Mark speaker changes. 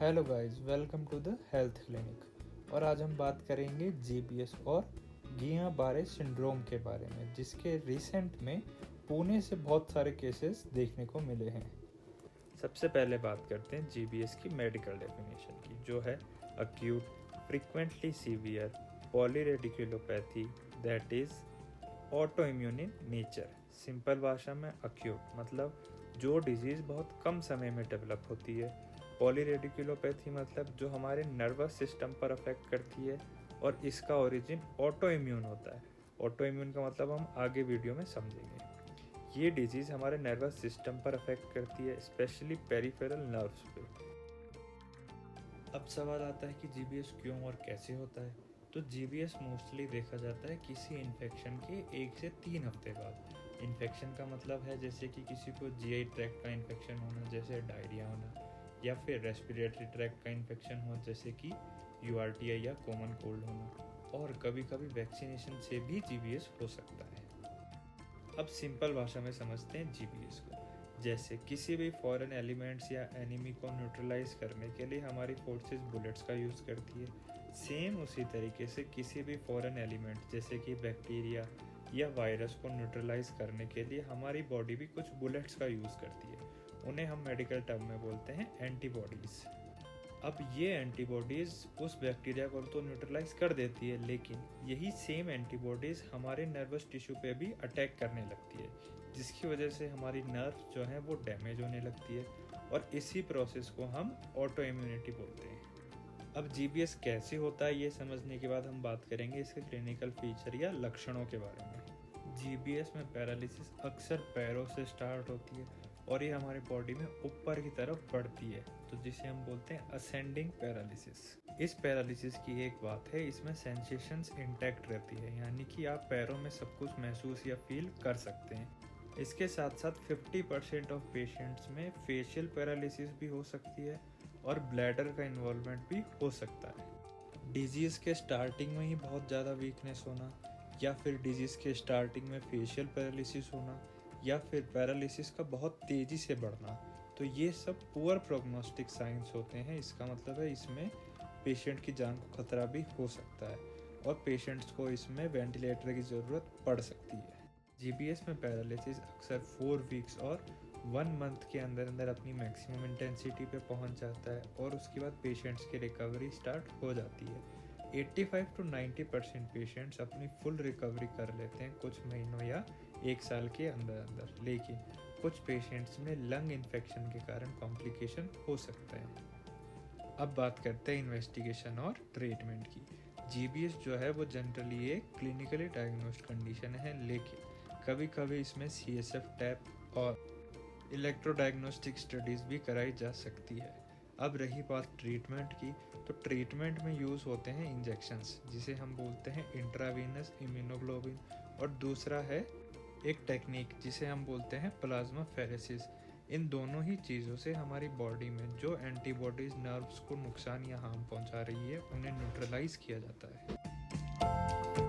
Speaker 1: Hello guys, welcome to the health clinic. और आज हम बात करेंगे जीबीएस और गियां-बारे सिंड्रोम के बारे में, जिसके रिसेंट में पुणे से बहुत सारे केसेस देखने को मिले हैं। सबसे पहले बात करते हैं जीबीएस की मेडिकल डेफिनेशन की, जो है acute frequently severe polyradiculopathy that is auto immune in nature. Simple भाषा में अक्यूट मतलब जो डिजीज़ बहुत कम समय में डेवलप होती है। पॉलीरेडिकुलोपैथी मतलब जो हमारे नर्वस सिस्टम पर अफेक्ट करती है, और इसका ओरिजिन ऑटो इम्यून होता है। ऑटो इम्यून का मतलब हम आगे वीडियो में समझेंगे। ये डिजीज़ हमारे नर्वस सिस्टम पर अफेक्ट करती है, स्पेशली पेरिफेरल नर्व्स पे। अब सवाल आता है कि जीबीएस क्यों और कैसे होता है। तो जीबीएस मोस्टली देखा जाता है किसी इन्फेक्शन के 1 से 3 हफ्ते बाद। इन्फेक्शन का मतलब है जैसे कि किसी को जीआई ट्रैक्ट का इन्फेक्शन होना, जैसे डायरिया होना, या फिर रेस्पिरेटरी ट्रैक्ट का इन्फेक्शन हो, जैसे कि यूआरटीआई या कॉमन कोल्ड होना। और कभी कभी वैक्सीनेशन से भी जीबीएस हो सकता है। अब सिंपल भाषा में समझते हैं जीबीएस को। जैसे किसी भी फॉरेन एलिमेंट्स या एनिमी को न्यूट्रलाइज करने के लिए हमारी फोर्सेस बुलेट्स का यूज़ करती है। सेम उसी तरीके से किसी भी फॉरेन एलिमेंट जैसे कि बैक्टीरिया या वायरस को न्यूट्रलाइज करने के लिए हमारी बॉडी भी कुछ बुलेट्स का यूज़ करती है। उन्हें हम मेडिकल टर्म में बोलते हैं एंटीबॉडीज़। अब ये एंटीबॉडीज़ उस बैक्टीरिया को तो न्यूट्रलाइज कर देती है, लेकिन यही सेम एंटीबॉडीज़ हमारे नर्वस टिश्यू पे भी अटैक करने लगती है, जिसकी वजह से हमारी नर्व जो है वो डैमेज होने लगती है, और इसी प्रोसेस को हम ऑटो इम्यूनिटी बोलते हैं। अब जीबीएस कैसे होता है ये समझने के बाद हम बात करेंगे इसके क्लिनिकल फीचर या लक्षणों के बारे में। जीबीएस में पैरालिसिस अक्सर पैरों से स्टार्ट होती है और ये हमारी बॉडी में ऊपर की तरफ बढ़ती है, तो जिसे हम बोलते हैं असेंडिंग पैरालिसिस। इस पैरालिसिस की एक बात है, इसमें सेंसेशंस इंटैक्ट रहती है, यानी कि आप पैरों में सब कुछ महसूस या फील कर सकते हैं। इसके साथ साथ 50% ऑफ पेशेंट्स में फेशियल पैरालिसिस भी हो सकती है और ब्लैडर का इन्वॉल्वमेंट भी हो सकता है। डिजीज़ के स्टार्टिंग में ही बहुत ज़्यादा वीकनेस होना, या फिर डिजीज़ के स्टार्टिंग में फेशियल पैरालिसिस होना, या फिर पैरालिसिस का बहुत तेज़ी से बढ़ना, तो ये सब पुअर प्रोग्नोस्टिक साइंस होते हैं। इसका मतलब है इसमें पेशेंट की जान को खतरा भी हो सकता है और पेशेंट्स को इसमें वेंटिलेटर की ज़रूरत पड़ सकती है। जीबीएस में पैरालिसिस अक्सर 4 वीक्स और 1 मंथ के अंदर अंदर अपनी मैक्सिमम इंटेंसिटी पे पहुंच जाता है, और उसके बाद पेशेंट्स की रिकवरी स्टार्ट हो जाती है। 85 to 90% पेशेंट्स अपनी फुल रिकवरी कर लेते हैं कुछ महीनों या 1 साल के अंदर अंदर, लेकिन कुछ पेशेंट्स में लंग इन्फेक्शन के कारण कॉम्प्लिकेशन हो सकता है। अब बात करते हैं इन्वेस्टिगेशन और ट्रीटमेंट की। जीबीएस जो है वो जनरली एक क्लिनिकली डायग्नोस्ड कंडीशन है, लेकिन कभी कभी इसमें सीएसएफ टैप और इलेक्ट्रोडायग्नोस्टिक स्टडीज़ भी कराई जा सकती है। अब रही बात ट्रीटमेंट की, तो ट्रीटमेंट में यूज़ होते हैं इंजेक्शंस, जिसे हम बोलते हैं इंट्रावीनस इम्यूनोग्लोबिन, और दूसरा है एक टेक्निक जिसे हम बोलते हैं प्लाज्मा फेरेसिस। इन दोनों ही चीज़ों से हमारी बॉडी में जो एंटीबॉडीज़ नर्व्स को नुकसान या हार्म पहुंचा रही है, उन्हें न्यूट्रलाइज किया जाता है।